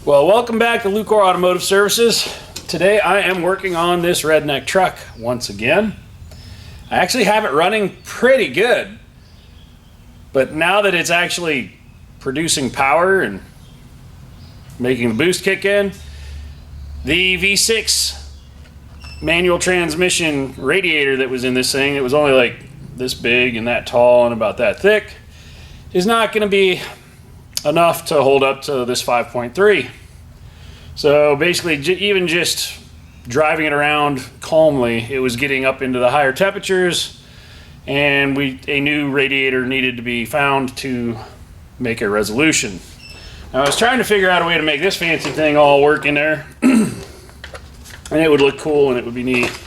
Well, welcome back to Lucore Automotive Services. Today I am working on this Redneck truck once again. I actually have it running pretty good, but now that it's actually producing power and making the boost kick in, the V6 manual transmission radiator that was in this thing, it was only like this big and that tall and about that thick, is not going to be enough to hold up to this 5.3. So basically, even just driving it around calmly, it was getting up into the higher temperatures, and a new radiator needed to be found to make a resolution. Now, I was trying to figure out a way to make this fancy thing all work in there, and it would look cool and it would be neat.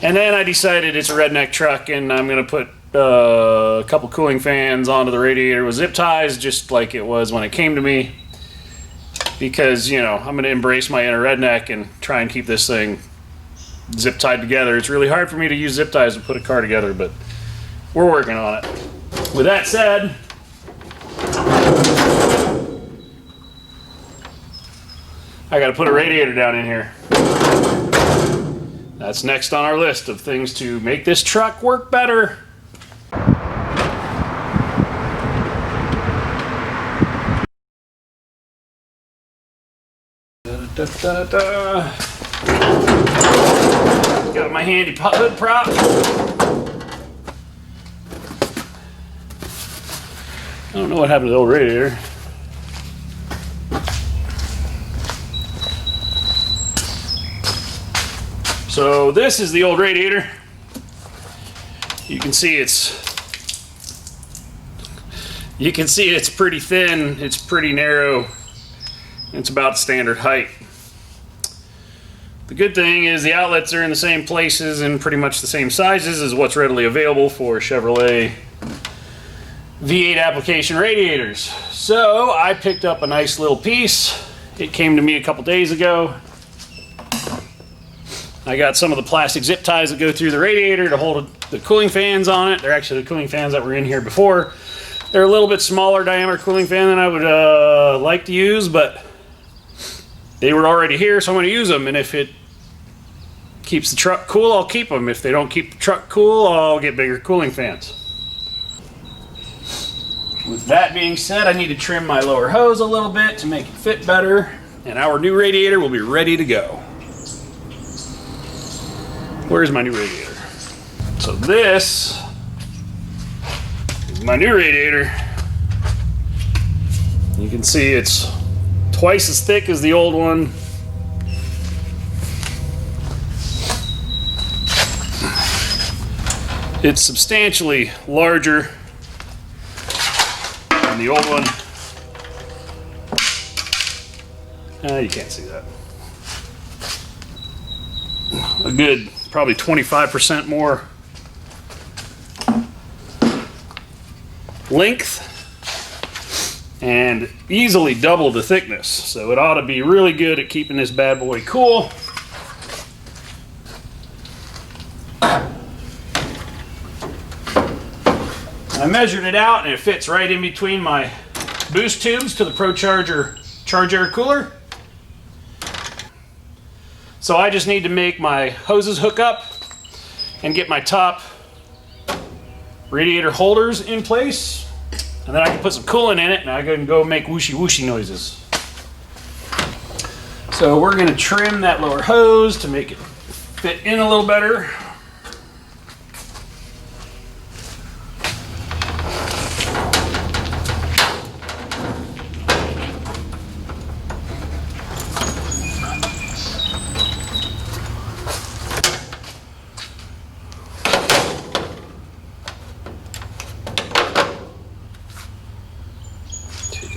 And then I decided it's a Redneck truck, and I'm going to put a couple cooling fans onto the radiator with zip ties, just like it was when it came to me, because, you know, I'm going to embrace my inner redneck and try and keep this thing zip tied together. It's really hard for me to use zip ties to put a car together, but we're working on it. With that said, I got to put a radiator down in here. That's next on our list of things to make this truck work better. Got my handy hood prop. I don't know what happened to the old radiator. So this is the old radiator. You can see it's pretty thin, it's pretty narrow. It's about standard height. The good thing is the outlets are in the same places and pretty much the same sizes as what's readily available for Chevrolet V8 application radiators. So I picked up a nice little piece. It came to me a couple days ago. I got some of the plastic zip ties that go through the radiator to hold the cooling fans on it. They're actually the cooling fans that were in here before. They're a little bit smaller diameter cooling fan than I would like to use, but they were already here, so I'm going to use them. And if it keeps the truck cool, I'll keep them. If they don't keep the truck cool, I'll get bigger cooling fans. With that being said, I need to trim my lower hose a little bit to make it fit better, and our new radiator will be ready to go. Where's my new radiator? So this is my new radiator. You can see it's twice as thick as the old one. It's substantially larger than the old one. You can't see that. A good probably 25% more length and easily double the thickness. So it ought to be really good at keeping this bad boy cool. I measured it out and it fits right in between my boost tubes to the ProCharger Charge Air Cooler. So I just need to make my hoses hook up and get my top radiator holders in place, and then I can put some coolant in it and I can go make whooshy whooshy noises. So we're going to trim that lower hose to make it fit in a little better.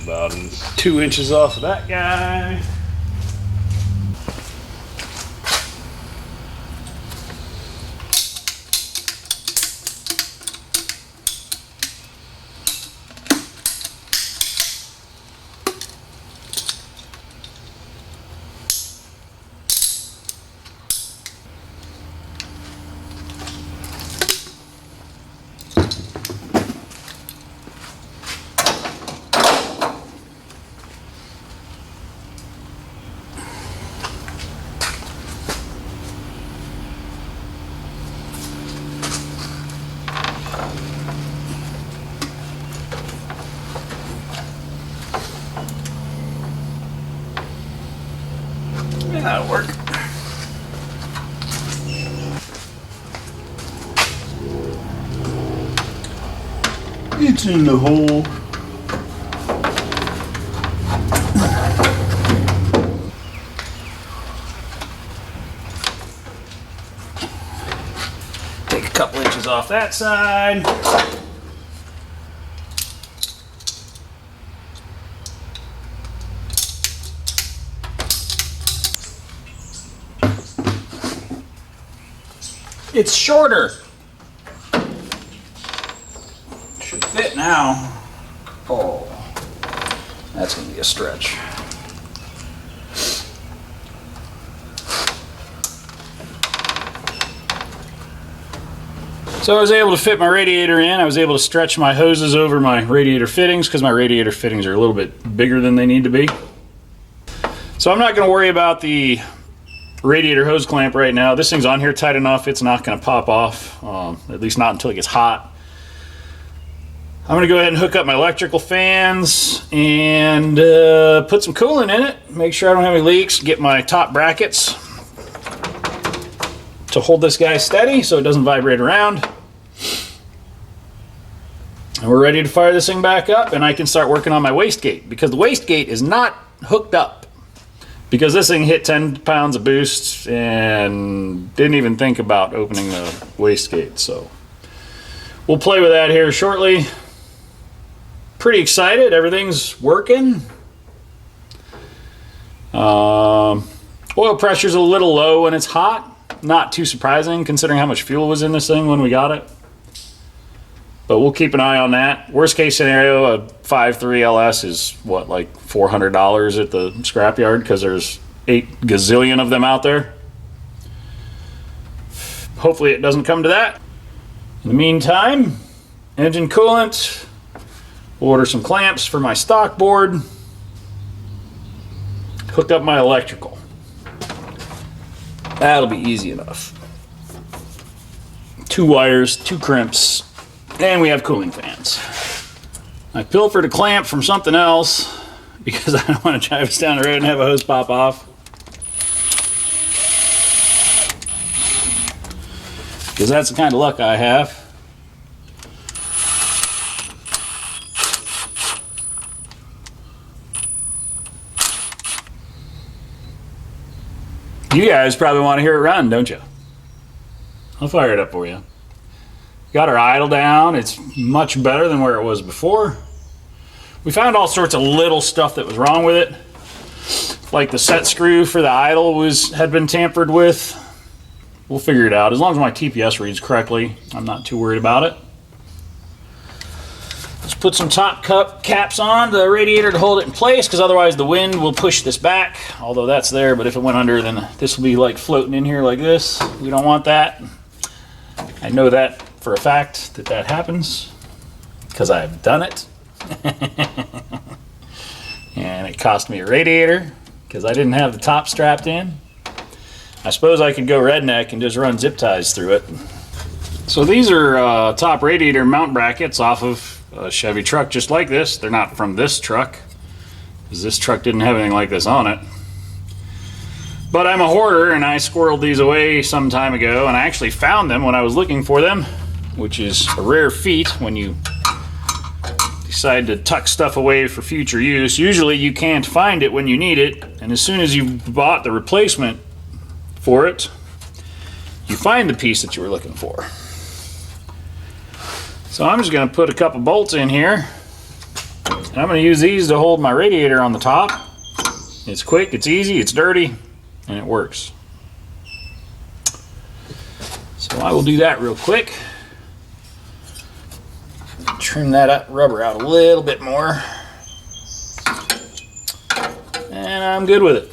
About 2 inches off of that guy. That'll work. It's in the hole. Take a couple inches off that side. It's shorter. Should fit now. Oh, that's gonna be a stretch. So I was able to fit my radiator in. I was able to stretch my hoses over my radiator fittings because my radiator fittings are a little bit bigger than they need to be. So I'm not going to worry about the radiator hose clamp right now. This thing's on here tight enough, it's not going to pop off, at least not until it gets hot. I'm going to go ahead and hook up my electrical fans and put some coolant in it, make sure I don't have any leaks, get my top brackets to hold this guy steady so it doesn't vibrate around. And we're ready to fire this thing back up, and I can start working on my wastegate, because the wastegate is not hooked up. Because this thing hit 10 pounds of boost and didn't even think about opening the wastegate. So we'll play with that here shortly. Pretty excited, everything's working. Oil pressure's a little low when it's hot. Not too surprising considering how much fuel was in this thing when we got it. But we'll keep an eye on that. Worst case scenario, a 5.3 LS is what, like $400 at the scrapyard because there's 8 gazillion of them out there. Hopefully it doesn't come to that. In the meantime, engine coolant. We'll order some clamps for my stock board. Hook up my electrical. That'll be easy enough. 2 wires, 2 crimps. And we have cooling fans. I pilfered a clamp from something else because I don't want to drive us down the road and have a hose pop off. Because that's the kind of luck I have. You guys probably want to hear it run, don't you? I'll fire it up for you. Got our idle down. It's much better than where it was before. We found all sorts of little stuff that was wrong with it. Like the set screw for the idle had been tampered with. We'll figure it out. As long as my TPS reads correctly, I'm not too worried about it. Let's put some top cup caps on the radiator to hold it in place, because otherwise the wind will push this back. Although that's there, but if it went under, then this will be like floating in here like this. We don't want that. I know that for a fact that happens because I've done it. And it cost me a radiator because I didn't have the top strapped in. I suppose I could go Redneck and just run zip ties through it. So these are top radiator mount brackets off of a Chevy truck just like this. They're not from this truck because this truck didn't have anything like this on it. But I'm a hoarder and I squirreled these away some time ago, and I actually found them when I was looking for them, which is a rare feat when you decide to tuck stuff away for future use. Usually you can't find it when you need it, and as soon as you bought the replacement for it, you find the piece that you were looking for. So I'm just going to put a couple bolts in here, and I'm going to use these to hold my radiator on the top. It's quick, it's easy, it's dirty, and it works. So I will do that real quick. Trim that up, rubber out a little bit more, and I'm good with it.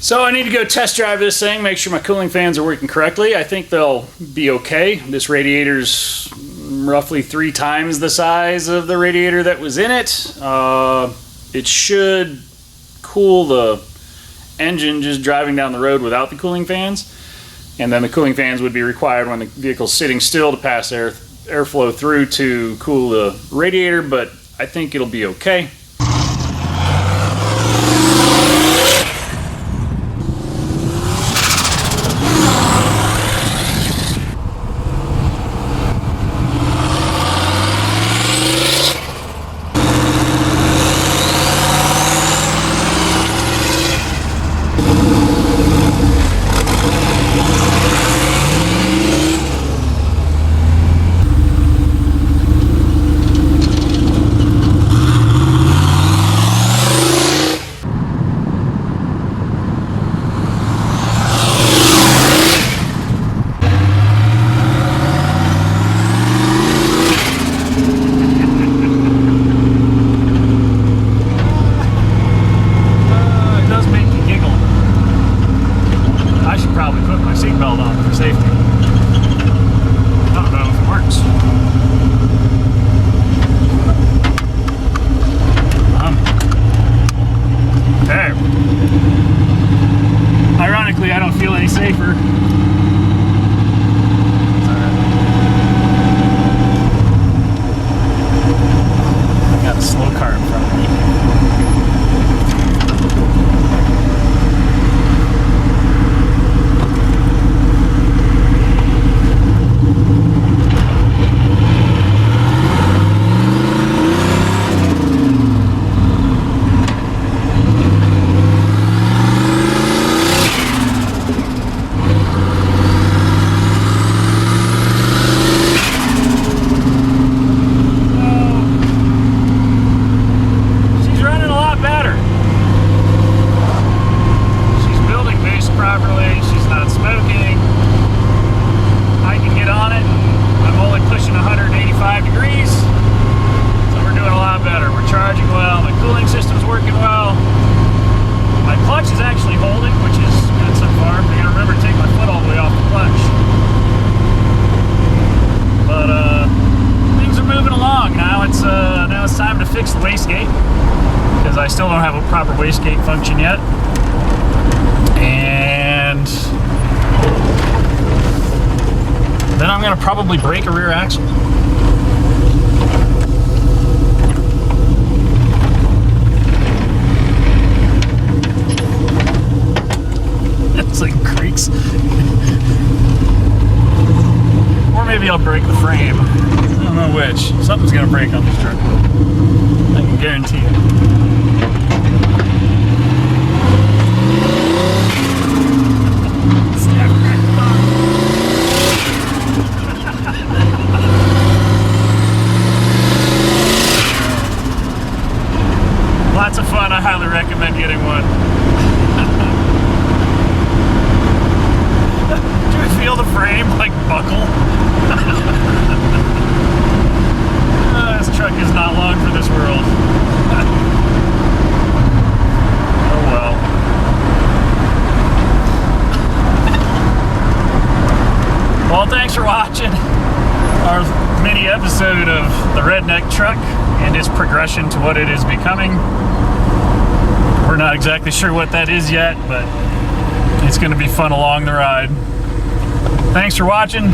So I need to go test drive this thing, make sure my cooling fans are working correctly. I think they'll be okay. This radiator's roughly 3 times the size of the radiator that was in it. It should cool the engine just driving down the road without the cooling fans. And then the cooling fans would be required when the vehicle's sitting still to pass airflow through to cool the radiator, but I think it'll be okay. I don't feel any safer. I got a slow car in front of me. Fix the wastegate because I still don't have a proper wastegate function yet, and then I'm going to probably break a rear axle. It's like creaks. Or maybe I'll break the frame. I don't know which. Something's going to break on this truck. I can guarantee it. Lots of fun. I highly recommend getting one. Do you feel the frame like buckle? This truck is not long for this world. Oh well. Well, thanks for watching our mini episode of the Redneck truck and its progression to what it is becoming. We're not exactly sure what that is yet, but it's going to be fun along the ride. Thanks for watching.